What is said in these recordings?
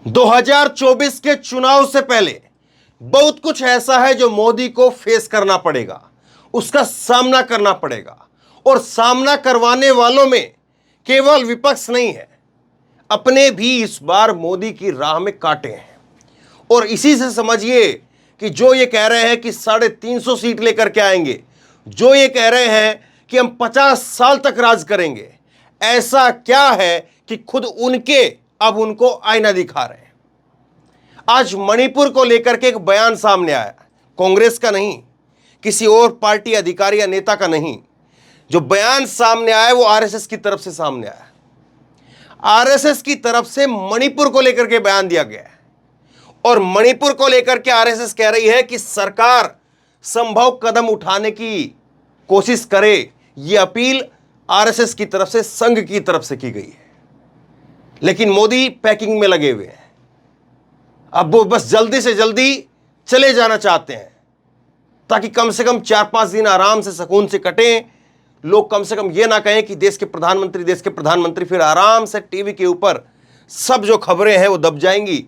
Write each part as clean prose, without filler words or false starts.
2024 के चुनाव से पहले बहुत कुछ ऐसा है जो मोदी को फेस करना पड़ेगा, उसका सामना करना पड़ेगा। और सामना करवाने वालों में केवल विपक्ष नहीं है, अपने भी इस बार मोदी की राह में कांटे हैं। और इसी से समझिए कि जो ये कह रहे हैं कि 350 सीट लेकर के आएंगे, जो ये कह रहे हैं कि हम 50 साल तक राज करेंगे, ऐसा क्या है कि खुद उनके अब उनको आईना दिखा रहे हैं। आज मणिपुर को लेकर के एक बयान सामने आया, कांग्रेस का नहीं, किसी और पार्टी अधिकारी या नेता का नहीं। जो बयान सामने आया वो आरएसएस की तरफ से सामने आया। आरएसएस की तरफ से मणिपुर को लेकर के बयान दिया गया है और मणिपुर को लेकर के आरएसएस कह रही है कि सरकार संभव कदम उठाने की कोशिश करे। यह अपील आरएसएस की तरफ से, संघ की तरफ से की गई है। लेकिन मोदी पैकिंग में लगे हुए हैं। अब वो बस जल्दी से जल्दी चले जाना चाहते हैं ताकि कम से कम 4-5 दिन आराम से सुकून से कटें। लोग कम से कम ये ना कहें कि देश के प्रधानमंत्री, फिर आराम से टीवी के ऊपर सब जो खबरें हैं वो दब जाएंगी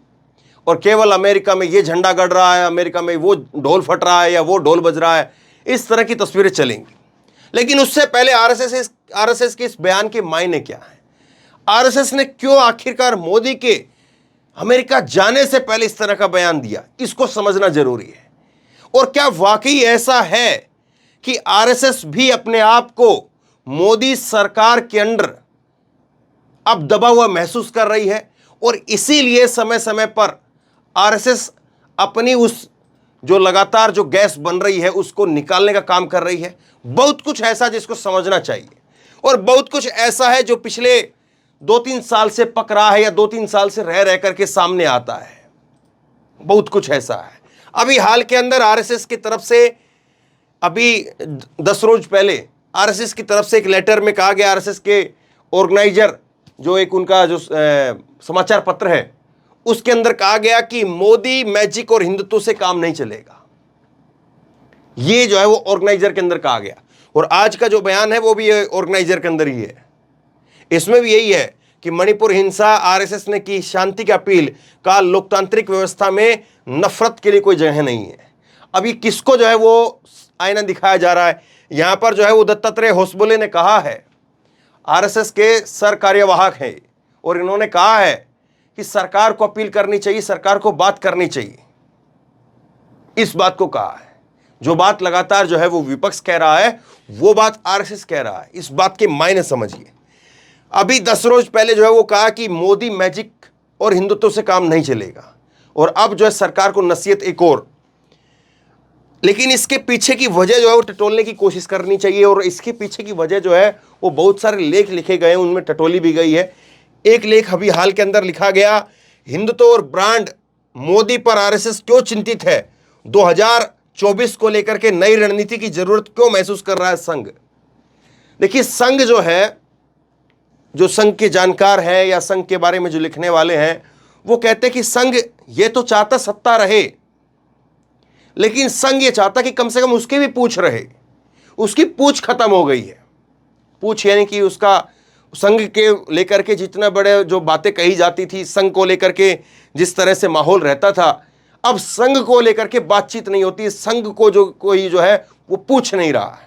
और केवल अमेरिका में ये झंडा गड़ रहा है, अमेरिका में वो ढोल फट रहा है या वो ढोल बज रहा है, इस तरह की तस्वीरें चलेंगी। लेकिन उससे पहले आरएसएस के इस बयान के मायने क्या है? आरएसएस ने क्यों आखिरकार मोदी के अमेरिका जाने से पहले इस तरह का बयान दिया, इसको समझना जरूरी है। और क्या वाकई ऐसा है कि आरएसएस भी अपने आप को मोदी सरकार के अंडर अब दबा हुआ महसूस कर रही है और इसीलिए समय समय पर आरएसएस अपनी उस जो लगातार जो गैस बन रही है उसको निकालने का काम कर रही है? बहुत कुछ ऐसा जिसको समझना चाहिए और बहुत कुछ ऐसा है जो पिछले 2-3 साल से पक रहा है या 2-3 साल से रह करके सामने आता है। बहुत कुछ ऐसा है। अभी हाल के अंदर आरएसएस की तरफ से, अभी 10 रोज पहले आरएसएस की तरफ से एक लेटर में कहा गया, आरएसएस के ऑर्गेनाइजर जो एक उनका जो समाचार पत्र है उसके अंदर कहा गया कि मोदी मैजिक और हिंदुत्व से काम नहीं चलेगा। ये जो है वो ऑर्गेनाइजर के अंदर कहा गया और आज का जो बयान है वो भी ऑर्गेनाइजर के अंदर ही है। इसमें भी यही है कि मणिपुर हिंसा, आरएसएस ने की शांति की अपील, का लोकतांत्रिक व्यवस्था में नफरत के लिए कोई जगह नहीं है। अभी किसको जो है वो आईना दिखाया जा रहा है? यहां पर जो है वो दत्तात्रेय होसबोले ने कहा है, आरएसएस के सर कार्यवाहक हैं और इन्होंने कहा है कि सरकार को अपील करनी चाहिए, सरकार को बात करनी चाहिए। इस बात को कहा है। जो बात लगातार जो है वो विपक्ष कह रहा है वो बात आरएसएस कह रहा है। इस बात के मायने समझिए। अभी 10 रोज पहले जो है वो कहा कि मोदी मैजिक और हिंदुत्व से काम नहीं चलेगा और अब जो है सरकार को नसीहत एक और। लेकिन इसके पीछे की वजह जो है वो टटोलने की कोशिश करनी चाहिए और इसके पीछे की वजह जो है वो बहुत सारे लेख लिखे गए हैं, उनमें टटोली भी गई है। एक लेख अभी हाल के अंदर लिखा गया, हिंदुत्व और ब्रांड, मोदी पर आरएसएस क्यों चिंतित है, 2024 को लेकर के नई रणनीति की जरूरत क्यों महसूस कर रहा है संघ। देखिए, संघ जो है, जो संघ के जानकार हैं या संघ के बारे में जो लिखने वाले हैं वो कहते हैं कि संघ ये तो चाहता सत्ता रहे, लेकिन संघ ये चाहता कि कम से कम उसकी भी पूछ रहे। उसकी पूछ खत्म हो गई है। पूछ यानी कि उसका संघ के लेकर के जितना बड़े जो बातें कही जाती थी, संघ को लेकर के जिस तरह से माहौल रहता था, अब संघ को लेकर के बातचीत नहीं होती। संघ को जो कोई जो है वो पूछ नहीं रहा है।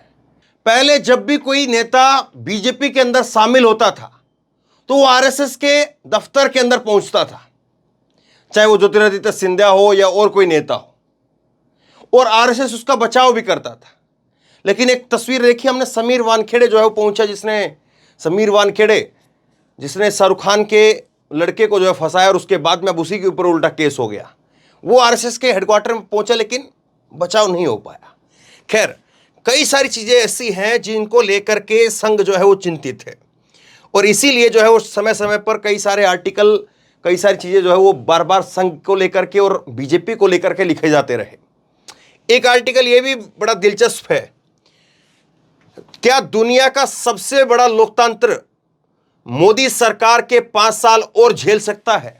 पहले जब भी कोई नेता बीजेपी के अंदर शामिल होता था तो वो आरएसएस के दफ्तर के अंदर पहुंचता था, चाहे वो ज्योतिरादित्य सिंधिया हो या और कोई नेता हो, और आरएसएस उसका बचाव भी करता था। लेकिन एक तस्वीर देखी हमने, समीर वानखेड़े जो है वो पहुंचा, समीर वानखेड़े जिसने शाहरुख खान के लड़के को जो है फंसाया और उसके बाद में अब उसी के ऊपर उल्टा केस हो गया। वो आरएसएस के हेडक्वार्टर में पहुंचा लेकिन बचाव नहीं हो पाया। खैर, कई सारी चीजें ऐसी हैं जिनको लेकर के संघ जो है वो चिंतित है और इसीलिए जो है वो समय समय पर कई सारे आर्टिकल, कई सारी चीजें जो है वो बार बार संघ को लेकर के और बीजेपी को लेकर के लिखे जाते रहे। एक आर्टिकल ये भी बड़ा दिलचस्प है, क्या दुनिया का सबसे बड़ा लोकतंत्र मोदी सरकार के 5 साल और झेल सकता है?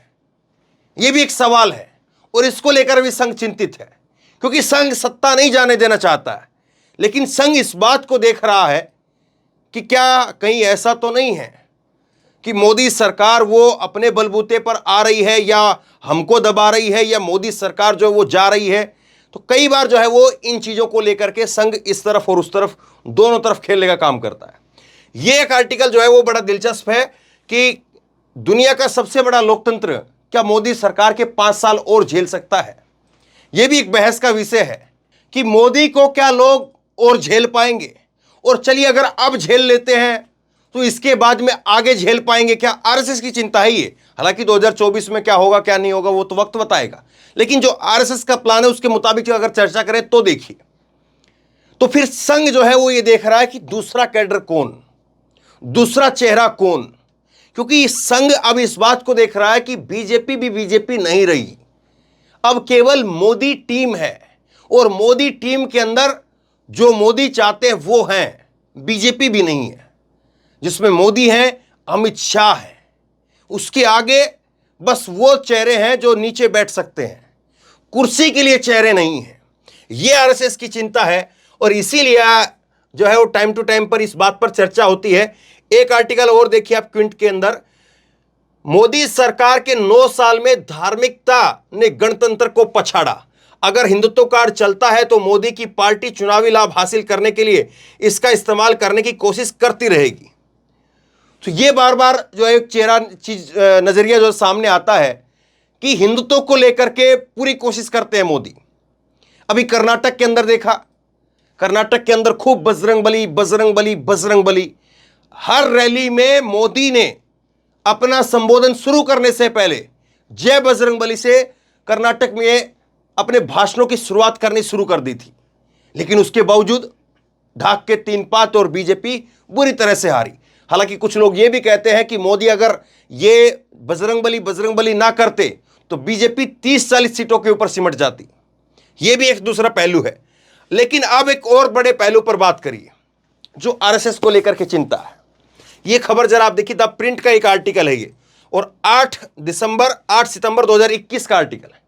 यह भी एक सवाल है और इसको लेकर भी संघ चिंतित है, क्योंकि संघ सत्ता नहीं जाने देना चाहता है, लेकिन संघ इस बात को देख रहा है कि क्या कहीं ऐसा तो नहीं है कि मोदी सरकार वो अपने बलबूते पर आ रही है या हमको दबा रही है या मोदी सरकार जो है वो जा रही है। तो कई बार जो है वो इन चीज़ों को लेकर के संघ इस तरफ और उस तरफ दोनों तरफ खेलने का काम करता है। ये एक आर्टिकल जो है वो बड़ा दिलचस्प है कि दुनिया का सबसे बड़ा लोकतंत्र क्या मोदी सरकार के 5 साल और झेल सकता है। यह भी एक बहस का विषय है कि मोदी को क्या लोग और झेल पाएंगे, और चलिए अगर अब झेल लेते हैं तो इसके बाद में आगे झेल पाएंगे क्या। आरएसएस की चिंता है ये। हालांकि 2024 में क्या होगा क्या नहीं होगा वो तो वक्त बताएगा, लेकिन जो आरएसएस का प्लान है उसके मुताबिक अगर चर्चा करें तो देखिए, तो फिर संघ जो है वो ये देख रहा है कि दूसरा कैडर कौन, दूसरा चेहरा कौन। क्योंकि संघ अब इस बात को देख रहा है कि बीजेपी भी बीजेपी नहीं रही, अब केवल मोदी टीम है, और मोदी टीम के अंदर जो मोदी चाहते हैं वो हैं, बीजेपी भी नहीं है। जिसमें मोदी हैं, अमित शाह है, उसके आगे बस वो चेहरे हैं जो नीचे बैठ सकते हैं, कुर्सी के लिए चेहरे नहीं हैं। ये आरएसएस की चिंता है, और इसीलिए जो है वो टाइम टू टाइम पर इस बात पर चर्चा होती है। एक आर्टिकल और देखिए आप क्विंट के अंदर, मोदी सरकार के 9 साल में धार्मिकता ने गणतंत्र को पछाड़ा। अगर हिंदुत्व कार्ड चलता है तो मोदी की पार्टी चुनावी लाभ हासिल करने के लिए इसका इस्तेमाल करने की कोशिश करती रहेगी। तो ये बार बार जो है चेहरा चीज नजरिया जो सामने आता है कि हिंदुत्व को लेकर के पूरी कोशिश करते हैं मोदी। अभी कर्नाटक के अंदर देखा, कर्नाटक के अंदर खूब बजरंग बली बजरंग बली बजरंग बली। हर रैली में मोदी ने अपना संबोधन शुरू करने से पहले जय बजरंग बली से कर्नाटक में अपने भाषणों की शुरुआत करनी शुरू कर दी थी। लेकिन उसके बावजूद ढाक के 3 पात और बीजेपी बुरी तरह से हारी। हालांकि कुछ लोग ये भी कहते हैं कि मोदी अगर ये बजरंग बली ना करते तो बीजेपी 30-40 सीटों के ऊपर सिमट जाती। ये भी एक दूसरा पहलू है। लेकिन अब एक और बड़े पहलू पर बात करिए जो आरएसएस को लेकर के चिंता है। ये खबर जरा आप देखिए, द प्रिंट का एक आर्टिकल है ये, और 8 सितंबर 2021 का आर्टिकल है।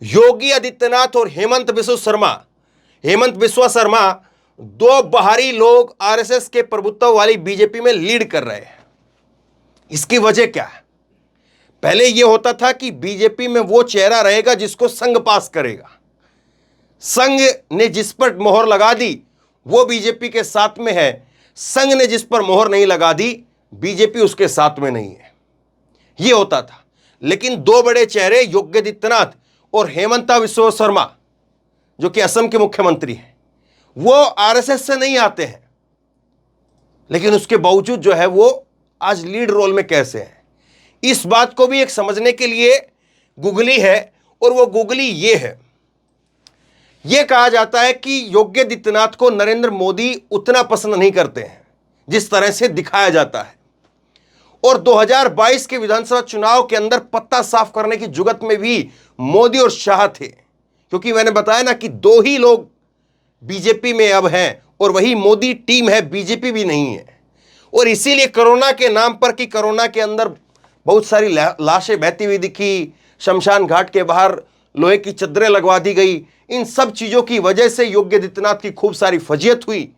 योगी आदित्यनाथ और हेमंत बिस्वा शर्मा 2 बाहरी लोग आरएसएस के प्रभुत्व वाली बीजेपी में लीड कर रहे हैं। इसकी वजह क्या है? पहले यह होता था कि बीजेपी में वो चेहरा रहेगा जिसको संघ पास करेगा, संघ ने जिस पर मोहर लगा दी वो बीजेपी के साथ में है, संघ ने जिस पर मोहर नहीं लगा दी बीजेपी उसके साथ में नहीं है, यह होता था। लेकिन 2 बड़े चेहरे योगी आदित्यनाथ और हेमंता बिस्वा शर्मा जो कि असम के मुख्यमंत्री हैं, वो आरएसएस से नहीं आते हैं, लेकिन उसके बावजूद जो है वो आज लीड रोल में कैसे हैं, इस बात को भी एक समझने के लिए गूगली है। और वो गूगली ये है, यह कहा जाता है कि योगी आदित्यनाथ को नरेंद्र मोदी उतना पसंद नहीं करते हैं जिस तरह से दिखाया जाता है, और 2022 के विधानसभा चुनाव के अंदर पत्ता साफ करने की जुगत में भी मोदी और शाह थे। क्योंकि मैंने बताया ना कि 2 ही लोग बीजेपी में अब हैं, और वही मोदी टीम है, बीजेपी भी नहीं है। और इसीलिए कोरोना के नाम पर, कि कोरोना के अंदर बहुत सारी लाशें बहती हुई दिखी, शमशान घाट के बाहर लोहे की चद्दरें लगवा दी गई, इन सब चीज़ों की वजह से योगी आदित्यनाथ की खूब सारी फजीयत हुई।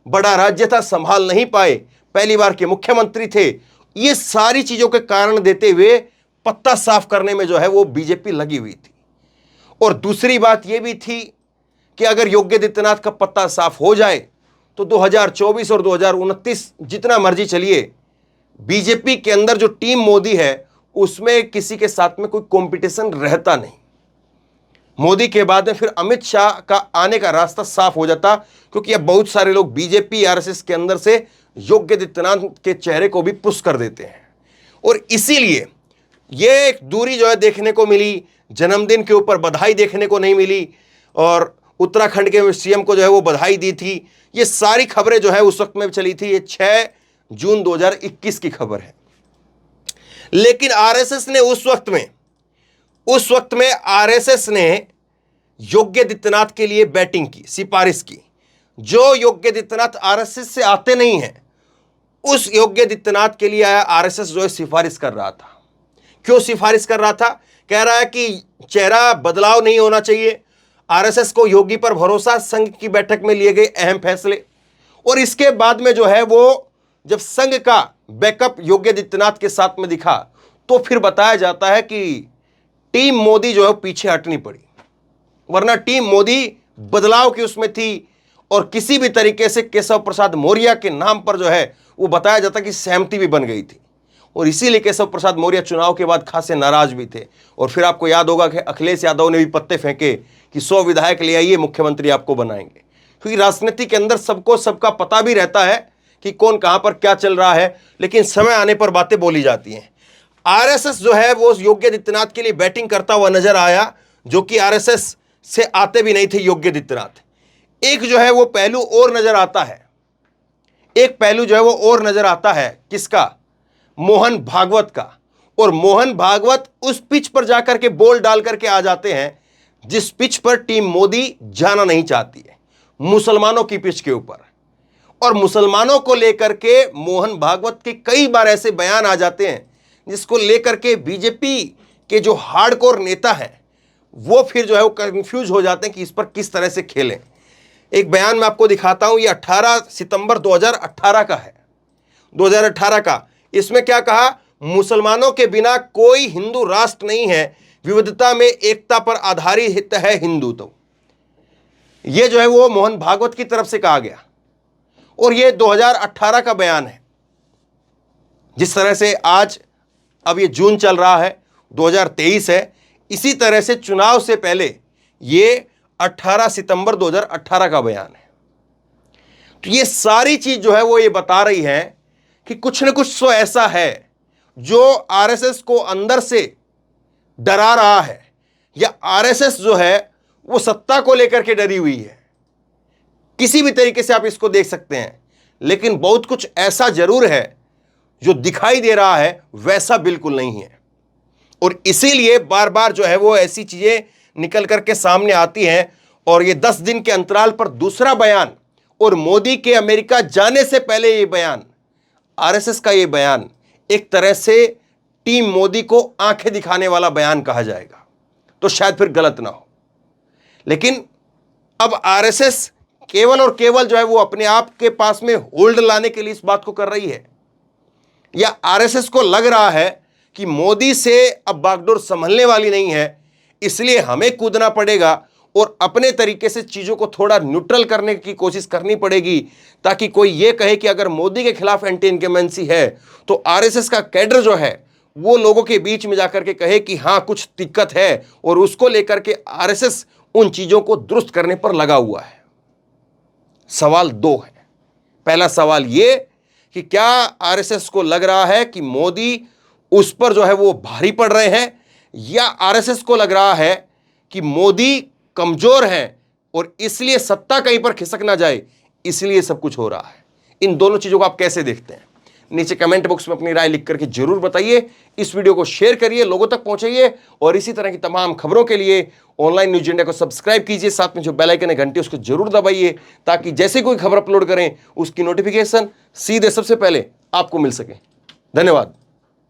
बड़ा राज्य था, संभाल नहीं पाए, पहली बार के मुख्यमंत्री थे। ये सारी चीज़ों के कारण देते हुए पत्ता साफ करने में जो है वो बीजेपी लगी हुई थी। और दूसरी बात यह भी थी कि अगर योगी आदित्यनाथ का पत्ता साफ हो जाए तो 2024 और 2029 जितना मर्जी चलिए, बीजेपी के अंदर जो टीम मोदी है उसमें किसी के साथ में कोई कंपटीशन रहता नहीं। मोदी के बाद में फिर अमित शाह का आने का रास्ता साफ हो जाता, क्योंकि अब बहुत सारे लोग बीजेपी आरएसएस के अंदर से योगी आदित्यनाथ के चेहरे को भी पुश कर देते हैं। और इसीलिए ये एक दूरी जो है देखने को मिली, जन्मदिन के ऊपर बधाई देखने को नहीं मिली, और उत्तराखंड के सीएम को जो है वो बधाई दी थी। ये सारी खबरें जो है उस वक्त में चली थी। ये 6 जून 2021 की खबर है। लेकिन आरएसएस ने उस वक्त में आरएसएस ने योगी आदित्यनाथ के लिए बैटिंग की, सिफारिश की। जो योगी आदित्यनाथ आरएसएस से आते नहीं हैं, उस योगी आदित्यनाथ के लिए आरएसएस जो है सिफारिश कर रहा था। क्यों सिफारिश कर रहा था? कह रहा है कि चेहरा बदलाव नहीं होना चाहिए, आरएसएस को योगी पर भरोसा, संघ की बैठक में लिए गए अहम फैसले, और इसके बाद में जो है वो जब संघ का बैकअप योगी आदित्यनाथ के साथ में दिखा तो फिर बताया जाता है कि टीम मोदी जो है पीछे हटनी पड़ी, वरना टीम मोदी बदलाव की उसमें थी और किसी भी तरीके से केशव प्रसाद मौर्य के नाम पर जो है वो बताया जाता कि सहमति भी बन गई थी और इसीलिए केशव प्रसाद मौर्य चुनाव के बाद खासे नाराज भी थे। और फिर आपको याद होगा कि अखिलेश यादव ने भी पत्ते फेंके कि 100 विधायक ले आइए, मुख्यमंत्री आपको बनाएंगे, क्योंकि राजनीति के अंदर सबको सबका पता भी रहता है कि कौन कहां पर क्या चल रहा है, लेकिन समय आने पर बातें बोली जाती हैं। आरएसएस जो है वो योगी आदित्यनाथ के लिए बैटिंग करता हुआ नजर आया, जो कि आरएसएस से आते भी नहीं थे योगी आदित्यनाथ। एक जो है वो पहलू और नजर आता है, एक पहलू जो है वो और नजर आता है, किसका? मोहन भागवत का। और मोहन भागवत उस पिच पर जाकर के बॉल डाल करके आ जाते हैं जिस पिच पर टीम मोदी जाना नहीं चाहती है, मुसलमानों की पिच के ऊपर। और मुसलमानों को लेकर के मोहन भागवत के कई बार ऐसे बयान आ जाते हैं जिसको लेकर के बीजेपी के जो हार्डकोर नेता हैं वो फिर जो है वो कंफ्यूज हो जाते हैं कि इस पर किस तरह से खेलें। एक बयान मैं आपको दिखाता हूं, ये 18 सितंबर 2018 का है, 2018 का। इसमें क्या कहा? मुसलमानों के बिना कोई हिंदू राष्ट्र नहीं है, विविधता में एकता पर आधारित है हिंदुत्व। ये जो है वो मोहन भागवत की तरफ से कहा गया और ये 2018 का बयान है। जिस तरह से आज अब ये जून चल रहा है, 2023 है, इसी तरह से चुनाव से पहले ये 18 सितंबर 2018 का बयान है। तो ये सारी चीज जो है वो ये बता रही है कि कुछ न कुछ तो ऐसा है जो आरएसएस को अंदर से डरा रहा है, या आरएसएस जो है वो सत्ता को लेकर के डरी हुई है। किसी भी तरीके से आप इसको देख सकते हैं, लेकिन बहुत कुछ ऐसा जरूर है जो दिखाई दे रहा है वैसा बिल्कुल नहीं है। और इसीलिए बार बार जो है वो ऐसी चीजें निकल करके सामने आती हैं। और ये 10 दिन के अंतराल पर दूसरा बयान, और मोदी के अमेरिका जाने से पहले ये बयान, आरएसएस का ये बयान एक तरह से टीम मोदी को आंखें दिखाने वाला बयान कहा जाएगा, तो शायद फिर गलत ना हो। लेकिन अब आरएसएस केवल और केवल जो है वो अपने आप के पास में होल्ड लाने के लिए इस बात को कर रही है, या आरएसएस को लग रहा है कि मोदी से अब बागडोर संभलने वाली नहीं है, इसलिए हमें कूदना पड़ेगा और अपने तरीके से चीजों को थोड़ा न्यूट्रल करने की कोशिश करनी पड़ेगी, ताकि कोई ये कहे कि अगर मोदी के खिलाफ एंटी इनकमेंसी है तो आरएसएस का कैडर जो है वो लोगों के बीच में जाकर के कहे कि हाँ कुछ दिक्कत है, और उसको लेकर के आरएसएस उन चीजों को दुरुस्त करने पर लगा हुआ है। सवाल 2 है। पहला सवाल ये कि क्या आरएसएस को लग रहा है कि मोदी उस पर जो है वो भारी पड़ रहे हैं, या आरएसएस को लग रहा है कि मोदी कमजोर हैं और इसलिए सत्ता कहीं पर खिसक ना जाए, इसलिए सब कुछ हो रहा है। इन दोनों चीजों को आप कैसे देखते हैं? नीचे कमेंट बॉक्स में अपनी राय लिख करके जरूर बताइए। इस वीडियो को शेयर करिए, लोगों तक पहुंचाइए, और इसी तरह की तमाम खबरों के लिए ऑनलाइन न्यूज इंडिया को सब्सक्राइब कीजिए। साथ में जो बेल आइकन है घंटी उसको जरूर दबाइए, ताकि जैसे कोई खबर अपलोड करें उसकी नोटिफिकेशन सीधे सबसे पहले आपको मिल सके। धन्यवाद।